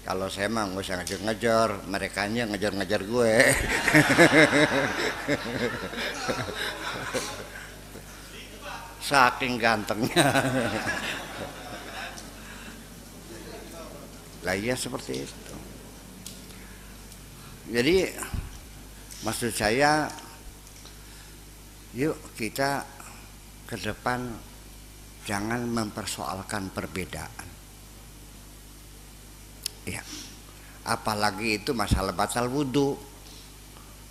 Kalau saya mah nggak usah ngejar-ngejar, merekanya ngejar-ngejar gue. Saking gantengnya. Lah iya seperti itu. Jadi maksud saya, yuk kita ke depan jangan mempersoalkan perbedaan. Ya, apalagi itu masalah batal wudhu.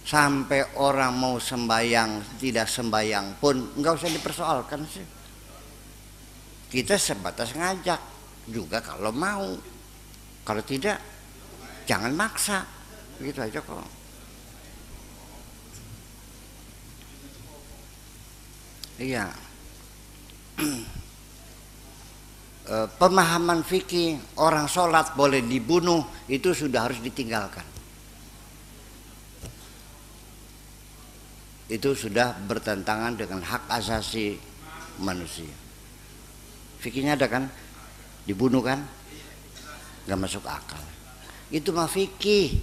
Sampai orang mau sembayang tidak sembayang pun nggak usah dipersoalkan sih. Kita sebatas ngajak juga kalau mau. Kalau tidak, jangan maksa. Begitu aja kok. Iya. Pemahaman fikih orang sholat boleh dibunuh itu sudah harus ditinggalkan. Itu sudah bertentangan dengan hak asasi manusia. Fikihnya ada kan? Dibunuh kan? Gak masuk akal. Itu mah fikih.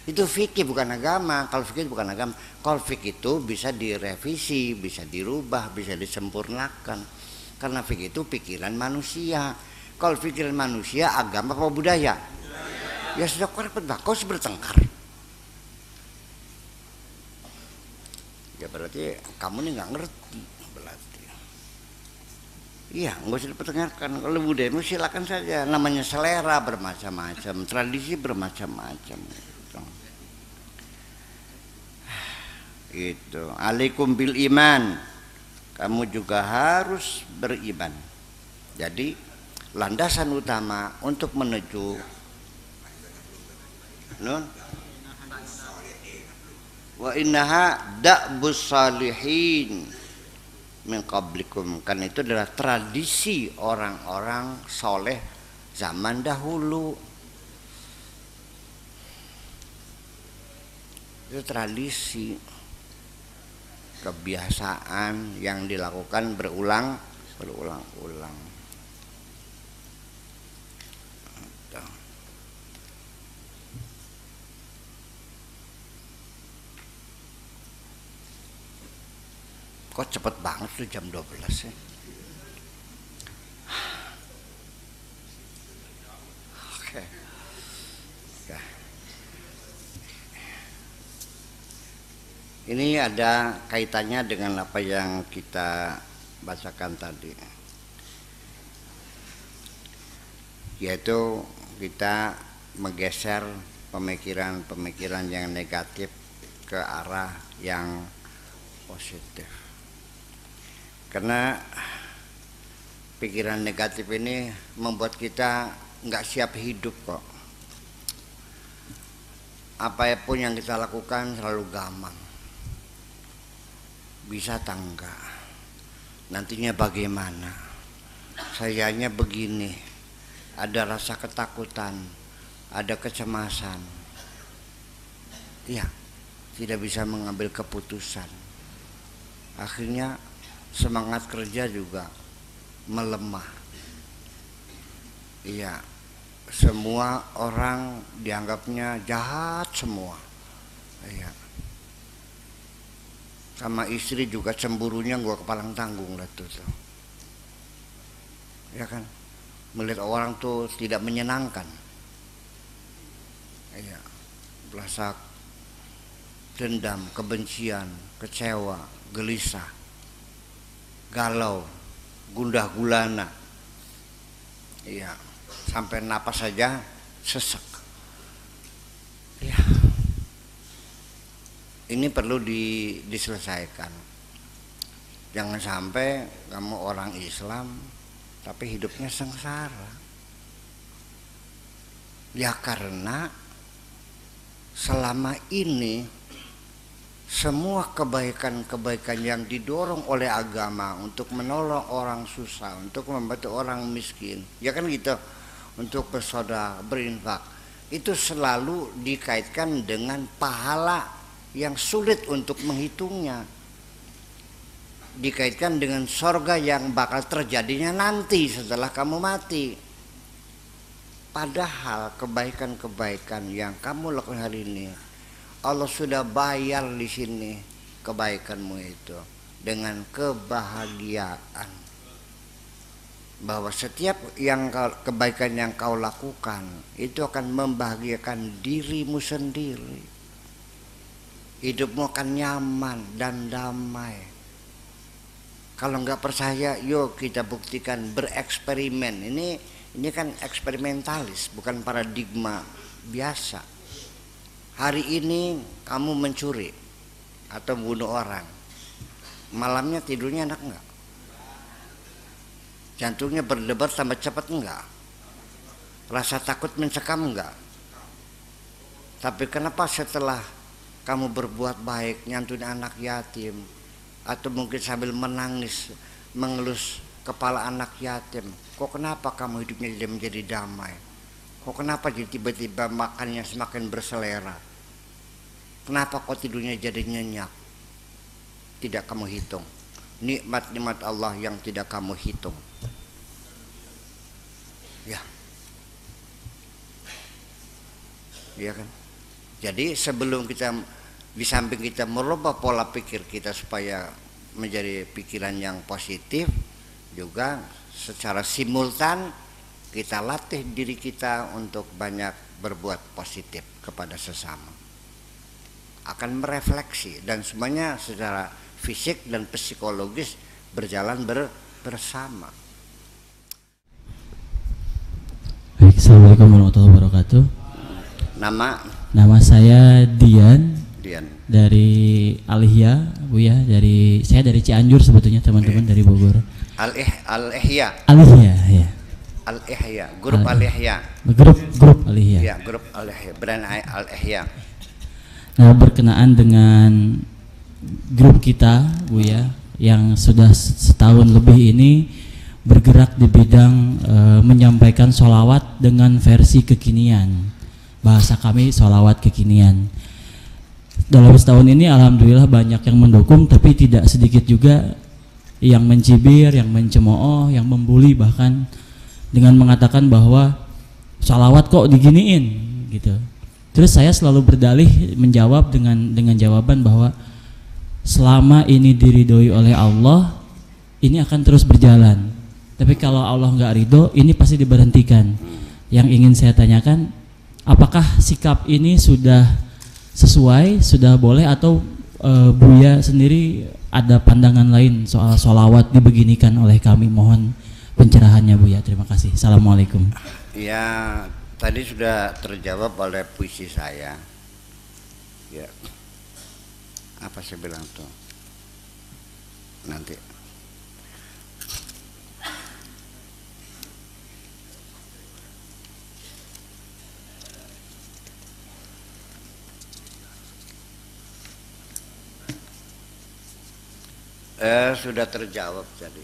Itu fikih bukan agama. Kalau fikih bukan agama. Kalau fikih itu bisa direvisi, bisa dirubah, bisa disempurnakan. Karena fikih itu pikiran manusia. Kalau pikiran manusia, agama apa budaya? Ya sudah kau bertengkar. Ya berarti kamu nih nggak ngerti berarti. Iya, nggak usah dipertengkarkan. Kalau budaya silakan saja. Namanya selera bermacam-macam, tradisi bermacam-macam. Gitu. Alaikum bil iman. Kamu juga harus beriman. Jadi landasan utama untuk menuju wa innaha da'bus salihin min qablikum, kan itu adalah tradisi orang-orang soleh zaman dahulu. Itu tradisi, kebiasaan yang dilakukan berulang-ulang. Kok cepet banget tuh jam 12 ya. Oke. Ya. Ini ada kaitannya dengan apa yang kita bacakan tadi. Yaitu kita menggeser pemikiran-pemikiran yang negatif ke arah yang positif. Karena pikiran negatif ini membuat kita nggak siap hidup kok. Apapun yang kita lakukan selalu gampang. Bisa tangga. Nantinya bagaimana? Sayanya begini. Ada rasa ketakutan, ada kecemasan. Ya, tidak bisa mengambil keputusan. Akhirnya semangat kerja juga melemah. Iya, semua orang dianggapnya jahat semua. Iya. Sama istri juga cemburunya gua kepalang tanggung lah tuh. Ya kan? Melihat orang tuh tidak menyenangkan. Iya. Rasa dendam, kebencian, kecewa, gelisah, galau, gundah gulana. Iya, sampai napas saja sesek. Iya. Ini perlu diselesaikan. Jangan sampai kamu orang Islam tapi hidupnya sengsara. Ya karena selama ini semua kebaikan-kebaikan yang didorong oleh agama untuk menolong orang susah, untuk membantu orang miskin, ya kan gitu, untuk bersedekah, berinfak, itu selalu dikaitkan dengan pahala yang sulit untuk menghitungnya, dikaitkan dengan sorga yang bakal terjadinya nanti setelah kamu mati. Padahal kebaikan-kebaikan yang kamu lakukan hari ini, Allah sudah bayar di sini kebaikanmu itu dengan kebahagiaan. Bahwa setiap kebaikan yang kau lakukan itu akan membahagiakan dirimu sendiri. Hidupmu akan nyaman dan damai. Kalau nggak percaya, yuk kita buktikan, bereksperimen. Ini kan eksperimentalis, bukan paradigma biasa. Hari ini kamu mencuri atau bunuh orang, malamnya tidurnya enak nggak? Jantungnya berdebar tambah cepat enggak? Rasa takut mencekam enggak? Tapi kenapa setelah kamu berbuat baik, nyantuni anak yatim, atau mungkin sambil menangis, mengelus kepala anak yatim, kok kenapa kamu hidupnya tidak menjadi damai? Kok kenapa jadi tiba-tiba makannya semakin berselera? Kenapa kok tidurnya jadi nyenyak? Tidak kamu hitung. Nikmat-nikmat Allah yang tidak kamu hitung. Ya. Iya kan? Jadi sebelum kita, di samping kita merubah pola pikir kita supaya menjadi pikiran yang positif, juga secara simultan kita latih diri kita untuk banyak berbuat positif kepada sesama. Akan merefleksi dan semuanya secara fisik dan psikologis berjalan bersama. Baik, assalamualaikum warahmatullahi wabarakatuh. Nama saya Dian Dian dari Al-Ihya, Bu ya. Saya dari Cianjur sebetulnya, teman-teman dari Bogor. Al-Ihya. Al-Ihya, ya. Al-Ihya, grup Al-Ihya. Grup Al-Ihya. Ya, grup Al-Ihya, brand Al-Ihya. Nah, berkenaan dengan grup kita, Bu ya, yang sudah setahun lebih ini bergerak di bidang menyampaikan sholawat dengan versi kekinian. Bahasa kami sholawat kekinian. Dalam setahun ini alhamdulillah banyak yang mendukung, tapi tidak sedikit juga yang mencibir, yang mencemooh, yang membuli, bahkan dengan mengatakan bahwa sholawat kok diginiin gitu. Terus saya selalu berdalih menjawab dengan jawaban bahwa selama ini diridhoi oleh Allah, ini akan terus berjalan. Tapi kalau Allah nggak ridho, ini pasti diberhentikan. Yang ingin saya tanyakan, apakah sikap ini sudah sesuai, sudah boleh, atau Buya sendiri ada pandangan lain soal sholawat dibeginikan oleh kami? Mohon pencerahannya, Buya. Terima kasih. Assalamualaikum. Ya, tadi sudah terjawab oleh puisi saya. Ya, apa saya bilang tuh? Nanti. Sudah terjawab tadi.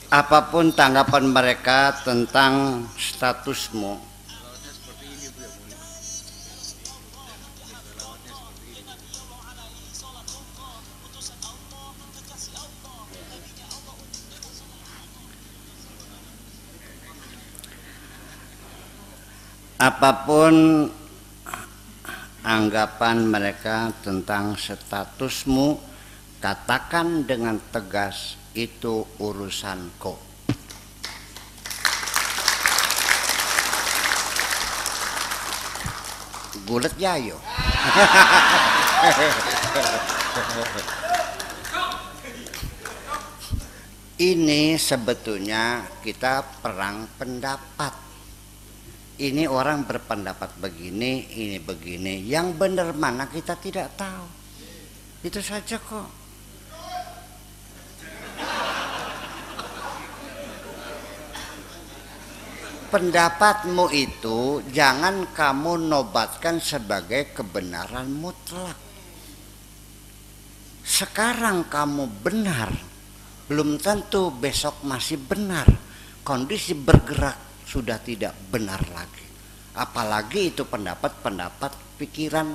Apapun tanggapan mereka tentang statusmu, apapun anggapan mereka tentang statusmu, katakan dengan tegas, itu urusanku. Gulet jayo. Ini sebetulnya kita perang pendapat. Ini orang berpendapat begini, ini begini. Yang benar mana kita tidak tahu. Itu saja kok. Pendapatmu itu jangan kamu nobatkan sebagai kebenaran mutlak. Sekarang kamu benar, belum tentu besok masih benar. Kondisi bergerak sudah tidak benar lagi. Apalagi itu pendapat-pendapat pikiran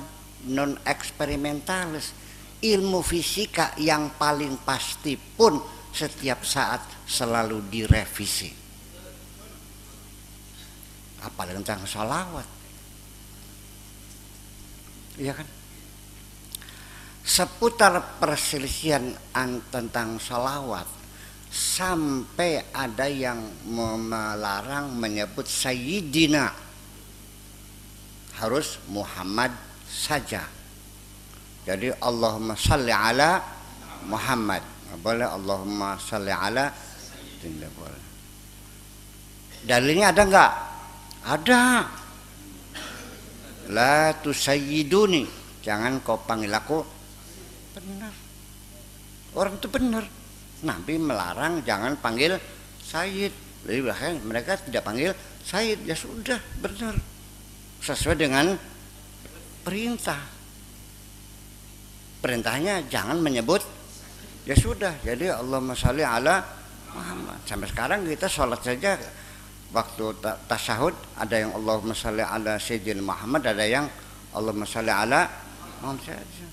non eksperimentalis. Ilmu fisika yang paling pasti pun setiap saat selalu direvisi. apalagi tentang sholawat. Iya kan? Seputar perselisihan tentang sholawat, sampai ada yang melarang menyebut Sayyidina, harus Muhammad saja. Jadi Allahumma salli ala Muhammad, nggak boleh Allahumma salli ala, tidak boleh. Dalilnya ada nggak? Ada. La tusayyiduni, jangan kau panggil aku. Benar, orang itu benar. Nabi melarang jangan panggil Sayyid. Jadi bahkan mereka tidak panggil Sayyid. Ya sudah, benar, sesuai dengan perintah. Perintahnya jangan menyebut. Ya sudah, jadi Allahumma sholli ala Muhammad. Sampai sekarang kita sholat saja, waktu tasyahud ada yang Allahumma sholli ala Sayyidina Muhammad, ada yang Allahumma sholli ala Muhammad saja.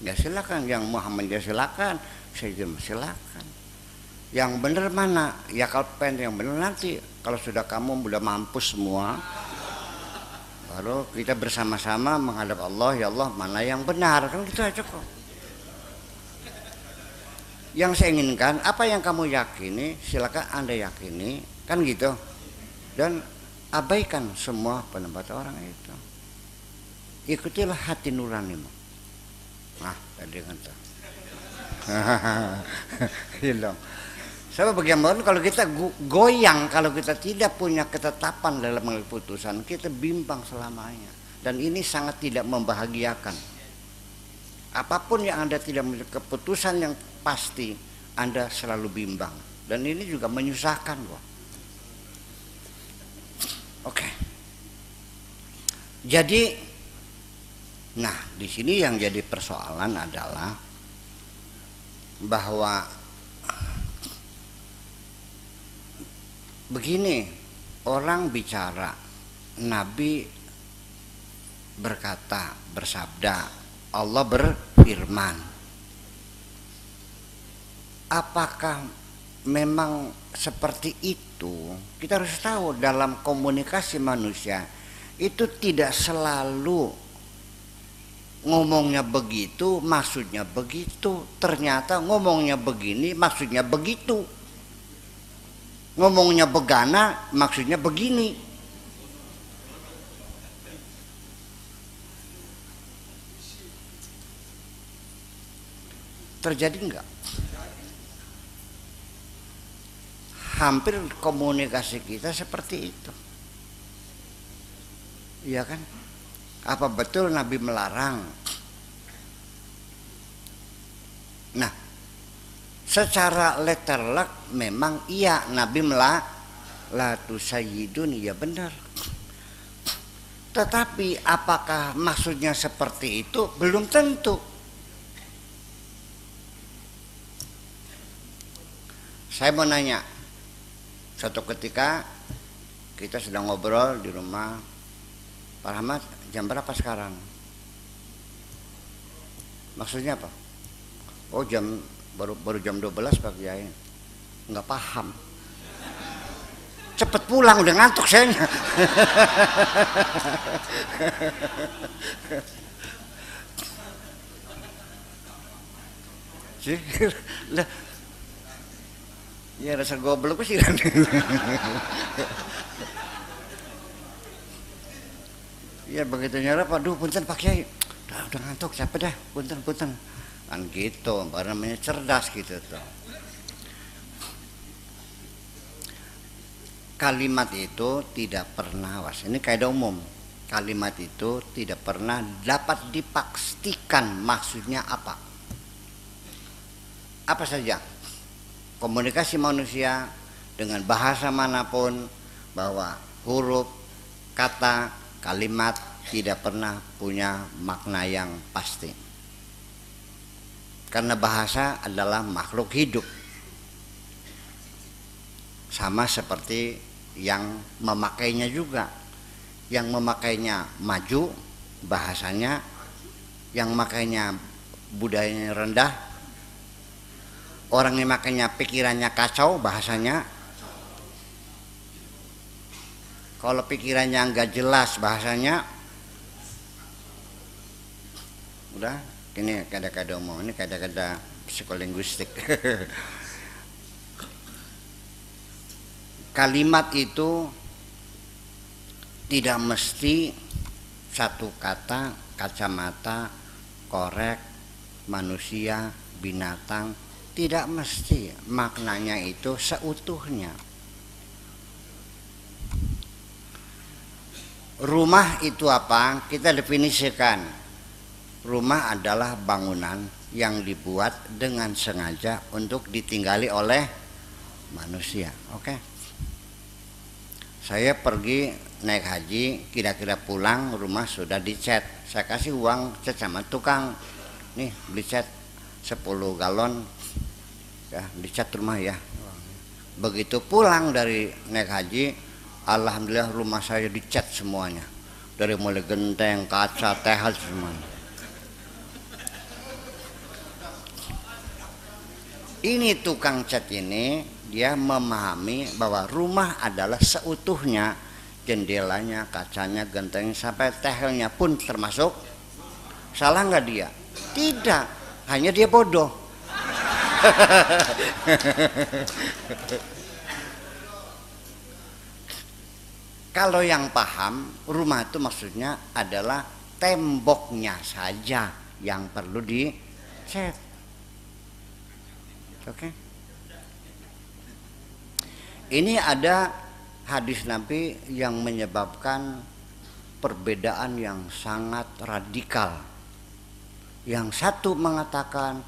Ya silakan, yang Muhammad ya silakan, Sayyidina silakan. Yang benar mana? Ya kalau pengen yang benar nanti kalau sudah kamu sudah mampus semua, baru kita bersama-sama menghadap Allah, ya Allah mana yang benar, kan gitu aja kok. Yang saya inginkan, apa yang kamu yakini silakan Anda yakini, kan gitu. Dan abaikan semua pendapat orang itu. Ikutilah hati nuranimu. Nah, tadi kan tuh. Hilang. Sebab bagaimana kalau kita goyang, kalau kita tidak punya ketetapan dalam mengambil putusan, kita bimbang selamanya. Dan ini sangat tidak membahagiakan. Apapun yang Anda tidak memiliki keputusan yang pasti, Anda selalu bimbang. Dan ini juga menyusahkan kok. Oke. Jadi, nah di sini yang jadi persoalan adalah bahwa begini, orang bicara, Nabi berkata, bersabda, Allah berfirman. Apakah memang seperti itu? Kita harus tahu dalam komunikasi manusia itu tidak selalu ngomongnya begitu, maksudnya begitu. Ternyata ngomongnya begini, maksudnya begitu. Ngomongnya begana, maksudnya begini. Terjadi enggak? Hampir komunikasi kita seperti itu. Iya kan? Apa betul Nabi melarang? Nah, secara letterlek memang iya Nabi la tusayyidun, ya benar. Tetapi apakah maksudnya seperti itu? Belum tentu. Saya mau nanya, suatu ketika kita sedang ngobrol di rumah, Pak Rahmat, jam berapa sekarang? Maksudnya apa? Oh baru jam 12 Pak Kiai. Nggak paham. Cepet pulang, udah ngantuk saya. Ya rasa goblok sih kan. Ya begitu nyarap, aduh punten Pak Kiai, udah ngantuk, capek dah, punten kan gitu, baru namanya cerdas gitu tuh. Kalimat itu tidak pernah, ini kaidah umum, kalimat itu tidak pernah dapat dipastikan maksudnya apa saja. Komunikasi manusia dengan bahasa manapun, bahwa huruf, kata, kalimat tidak pernah punya makna yang pasti. Karena bahasa adalah makhluk hidup. Sama seperti yang memakainya juga. Yang memakainya maju, bahasanya. Yang makainya budayanya rendah. Orang yang makainya pikirannya kacau, bahasanya. Kalau pikirannya nggak jelas bahasanya, udah ini kada-kada omong, ini kada-kada psikolinguistik. Kalimat itu tidak mesti satu kata, kacamata, korek, manusia, binatang, tidak mesti maknanya itu seutuhnya. Rumah itu apa? Kita definisikan. Rumah adalah bangunan yang dibuat dengan sengaja untuk ditinggali oleh manusia. Oke. Saya pergi naik haji, kira-kira pulang rumah sudah dicat. Saya kasih uang cat sama tukang. Nih, beli cat 10 galon. Ya, dicat rumah ya. Begitu pulang dari naik haji, alhamdulillah rumah saya dicat semuanya, dari mulai genteng, kaca, tehal semuanya. Ini tukang cat ini dia memahami bahwa rumah adalah seutuhnya, jendelanya, kacanya, gentengnya, sampai tehelnya pun termasuk. Salah nggak dia? Tidak, hanya dia bodoh. Kalau yang paham, rumah itu maksudnya adalah temboknya saja yang perlu dicat. Oke. Ini ada hadis Nabi yang menyebabkan perbedaan yang sangat radikal. Yang satu mengatakan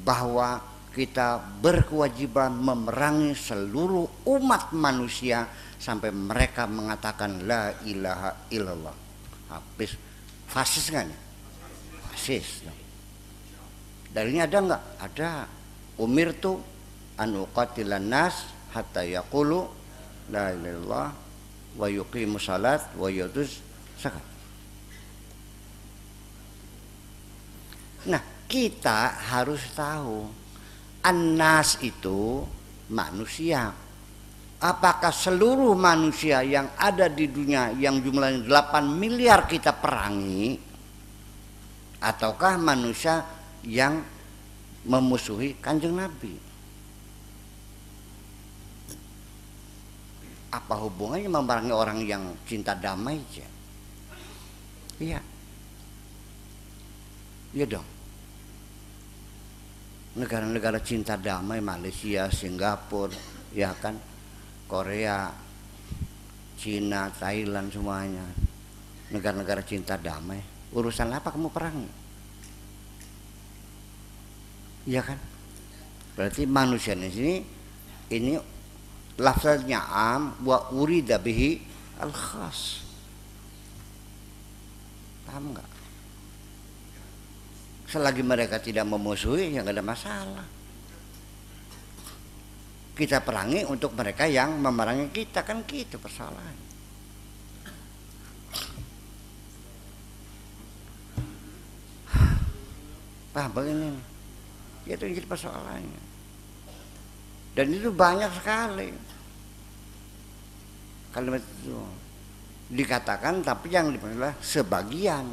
bahwa kita berkewajiban memerangi seluruh umat manusia sampai mereka mengatakan la ilaha illallah. Habis fasis kan? Fasis. Dalilnya ada enggak? Ada. Umirtu an uqatilan nas hatta yaqulu la ilaha illallah wa yuqimu salat wa yutuz zakat. Nah, kita harus tahu an-nas itu manusia. Apakah seluruh manusia yang ada di dunia yang jumlahnya 8 miliar kita perangi, ataukah manusia yang memusuhi Kanjeng Nabi? Apa hubungannya memerangi orang yang cinta damai aja? Iya. Iya dong. Negara-negara cinta damai, Malaysia, Singapura, ya kan, Korea, Cina, Thailand, semuanya negara-negara cinta damai. Urusan apa kamu perangi? Iya kan? Berarti manusia di sini ini lafaznya am wa urida bihi al khas. Paham enggak? Selagi mereka tidak memusuhi, ya nggak ada masalah. Kita perangi untuk mereka yang memerangi kita, kan gitu persoalan. Paham begini? Itu jadi persoalannya. Dan itu banyak sekali kalimat itu dikatakan, tapi yang dimaksudlah sebagian.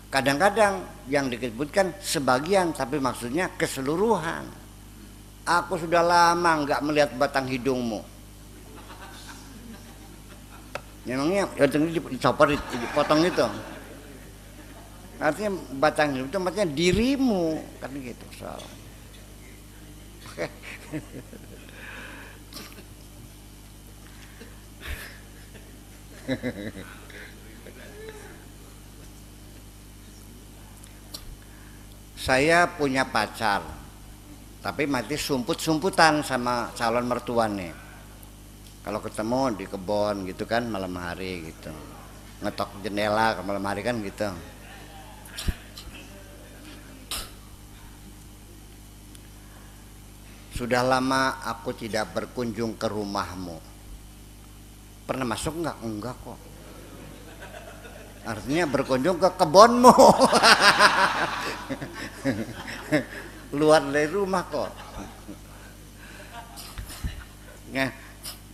Kadang-kadang yang disebutkan sebagian, tapi maksudnya keseluruhan. Aku sudah lama nggak melihat batang hidungmu. Memangnya dicopot, dipotong itu. Artinya batang hidung itu maksudnya dirimu, kan gitu soal. Saya punya pacar, tapi mati sumput-sumputan sama calon mertuanya. Kalau ketemu di kebun gitu kan malam hari gitu, ngetok jendela malam hari kan gitu. Sudah lama aku tidak berkunjung ke rumahmu. Pernah masuk enggak? Enggak kok. Artinya berkunjung ke kebunmu. Luar dari rumah kok.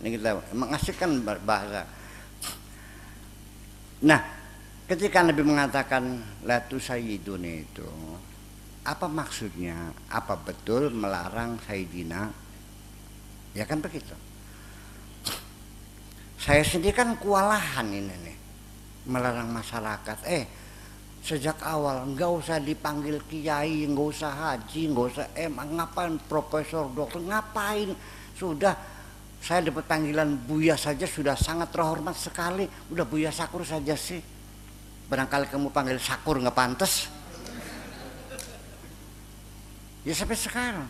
Ini kita mengasihkan bahasa. Nah, ketika Nabi mengatakan la tusayyiduni itu, apa maksudnya? Apa betul melarang Sayyidina? Ya kan begitu. Saya sendiri kan kewalahan ini nih, melarang masyarakat. Sejak awal nggak usah dipanggil kiai, nggak usah haji, nggak usah ngapain profesor, dokter, ngapain? Sudah saya dapat panggilan Buya saja sudah sangat terhormat sekali. Udah Buya Sakur saja sih. Barangkali kamu panggil Sakur nggak pantas. Ya sampai sekarang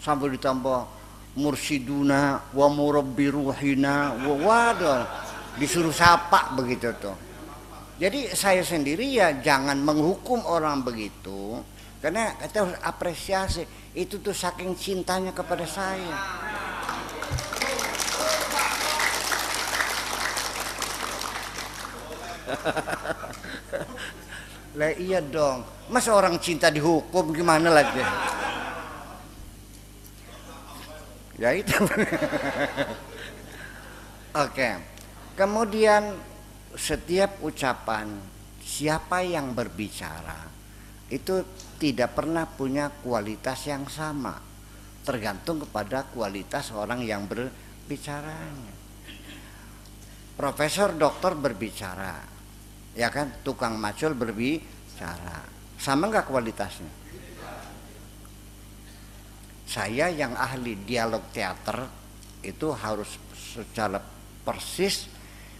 sambil ditambah mursiduna wa murabbi ruhina waduh disuruh sapa begitu tuh. Jadi saya sendiri ya jangan menghukum orang begitu, karena kita harus apresiasi, itu tuh saking cintanya kepada saya. Lah iya dong, masa orang cinta dihukum gimana lagi? Ya itu. Oke. Kemudian setiap ucapan siapa yang berbicara itu tidak pernah punya kualitas yang sama, tergantung kepada kualitas orang yang berbicaranya. Profesor dokter berbicara, ya kan, tukang macul berbicara, sama nggak kualitasnya? Saya yang ahli dialog teater itu harus secara persis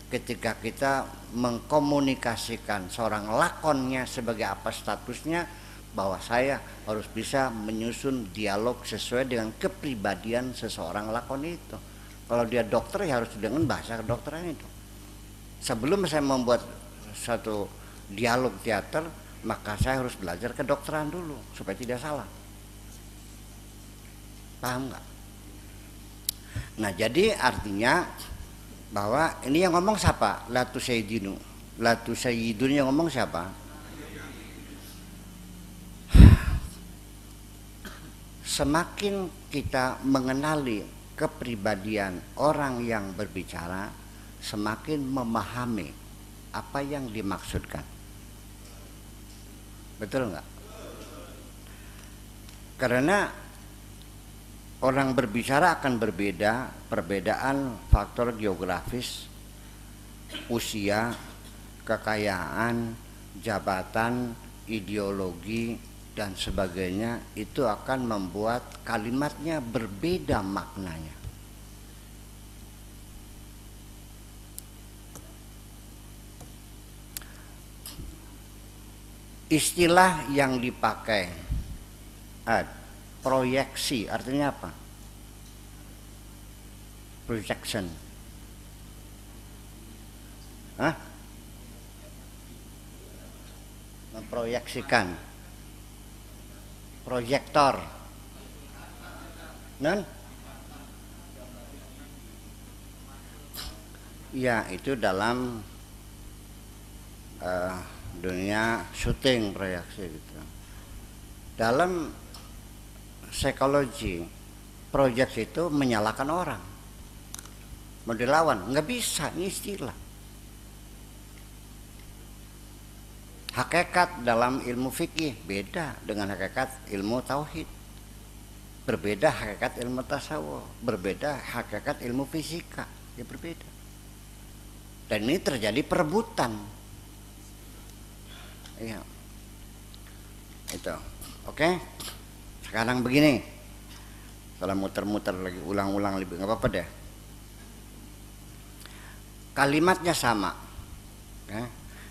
ketika kita mengkomunikasikan seorang lakonnya sebagai apa statusnya, bahwa saya harus bisa menyusun dialog sesuai dengan kepribadian seseorang lakon itu. Kalau dia dokter ya harus dengan bahasa kedokteran itu. Sebelum saya membuat satu dialog teater, maka saya harus belajar kedokteran dulu supaya tidak salah. Paham nggak? Nah jadi artinya bahwa ini yang ngomong siapa? La tusayyidinu. La tusayyidun yang ngomong siapa? Semakin kita mengenali kepribadian orang yang berbicara, semakin memahami apa yang dimaksudkan. Betul nggak? Karena orang berbicara akan berbeda, perbedaan faktor geografis, usia, kekayaan, jabatan, ideologi, dan sebagainya, itu akan membuat kalimatnya berbeda maknanya. Istilah yang dipakai proyeksi, artinya apa? Projection. Memproyeksikan. Proyektor. Ya, itu dalam dunia syuting proyeksi gitu. Dalam psikologi, proyeksi itu menyalahkan orang, mau dilawan, nggak bisa, ini istilah. Hakikat dalam ilmu fikih beda dengan hakikat ilmu tauhid, berbeda hakikat ilmu tasawuf, berbeda hakikat ilmu fisika, ya berbeda. Dan ini terjadi perebutan. Iya, itu, oke. Sekarang begini, kalau muter-muter lagi, ulang-ulang lebih nggak apa-apa deh. Kalimatnya sama,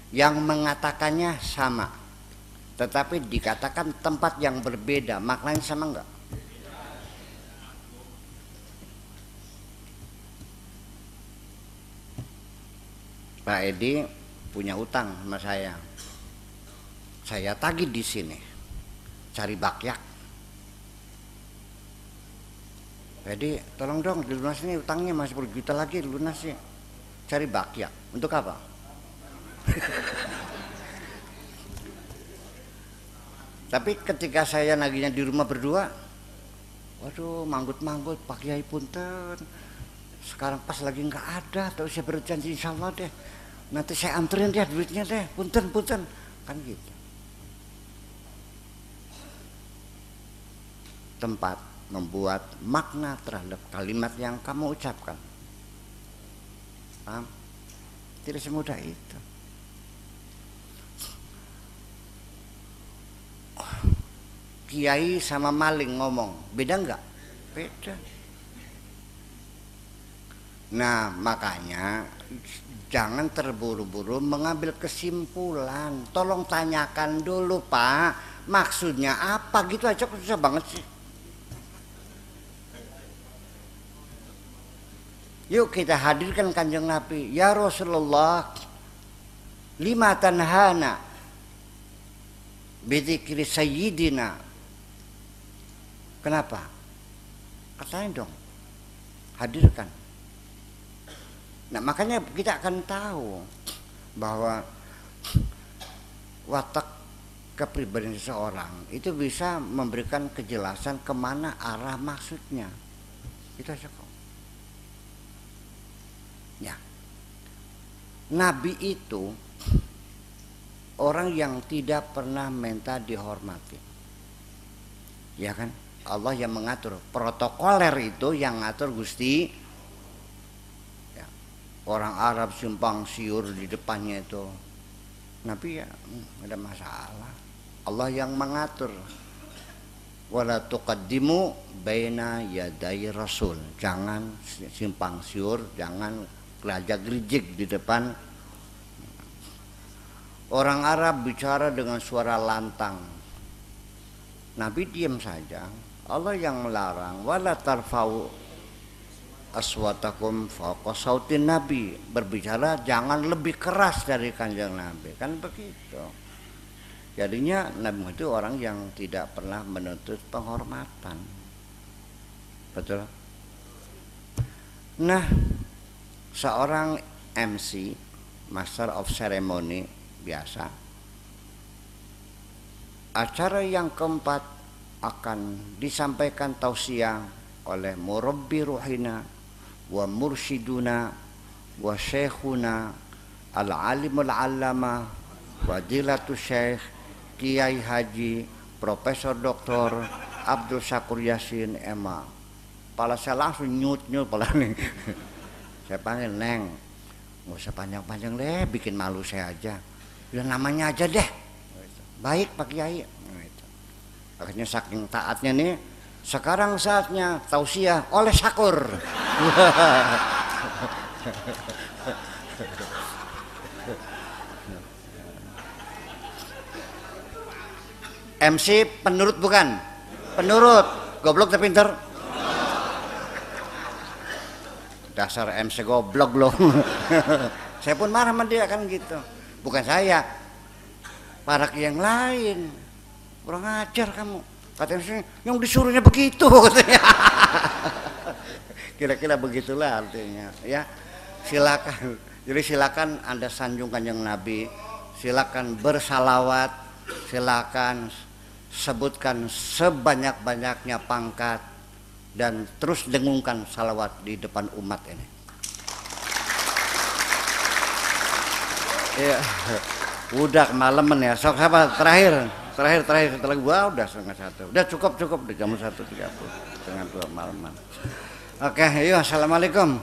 yang mengatakannya sama, tetapi dikatakan tempat yang berbeda, maknanya sama nggak? Pak Edi punya utang sama saya tagih di sini, cari bakyak. Jadi tolong dong dilunasin utangnya, masih 10 juta lagi dilunasin. Cari bakyak. Untuk apa? Tapi ketika saya nagihnya di rumah berdua, waduh manggut-manggut, Pak Kiai punten, sekarang pas lagi nggak ada, terus saya berjanji insya Allah deh, nanti saya anterin dia duitnya deh, punten kan gitu. Tempat membuat makna terhadap kalimat yang kamu ucapkan. Paham? Tidak semudah itu. Kiai sama maling ngomong, beda enggak? Beda. Nah, makanya jangan terburu-buru mengambil kesimpulan. Tolong tanyakan dulu, Pak, maksudnya apa, gitu aja kok susah banget sih. Yuk kita hadirkan Kanjeng Nabi. Ya Rasulullah, lima tanhana bidzikri sayyidina. Kenapa? Katanya dong, hadirkan. Nah, makanya kita akan tahu bahwa watak kepribadian seseorang itu bisa memberikan kejelasan kemana arah maksudnya. Itu aja kok. Ya, Nabi itu orang yang tidak pernah minta dihormati, ya kan? Allah yang mengatur, protokoler itu yang ngatur Gusti. Ya. Orang Arab simpang siur di depannya itu, Nabi ya ada masalah. Allah yang mengatur. Wala tuqaddimu baina yaday rasul, jangan simpang siur, jangan gelajak-gerijik di depan. Orang Arab bicara dengan suara lantang, Nabi diam saja. Allah yang melarang, wala tarfa'u aswatakum fawqa sautin Nabi, berbicara jangan lebih keras dari Kanjeng Nabi, kan begitu. Jadinya Nabi itu orang yang tidak pernah menuntut penghormatan. Betul? Nah, seorang MC, Master of Ceremony biasa, acara yang keempat akan disampaikan tausiah oleh murabbi ruhina wa mursyiduna wa syekhuna al-alimul allama fadilatu syekh Kiai Haji Profesor Dr. Abdul Syakur Yasin Ema. Pala saya langsung nyut-nyut pala nih. Saya panggil, Neng, nggak usah panjang-panjang deh, bikin malu saya aja. Udah namanya aja deh. Baik Pak Kiai. Akhirnya saking taatnya nih, sekarang saatnya tausiah oleh Syakur. MC penurut bukan? Penurut, goblok tapi pinter. Dasar MC goblok loh. Saya pun marah sama dia kan gitu. Bukan saya, para yang lain. Kurang ajar kamu. Katanya yang disuruhnya begitu katanya. Kira-kira begitulah artinya ya. Silakan. Jadi silakan Anda sanjung Kanjeng Nabi, silakan bersalawat, silakan sebutkan sebanyak-banyaknya pangkat dan terus dengungkan salawat di depan umat ini. Ya, udah kemalaman ya. Sok apa terakhir setelah gua udah 1:30. Udah cukup di jam 1:30, 1:30 malaman. Oke, yuk assalamualaikum.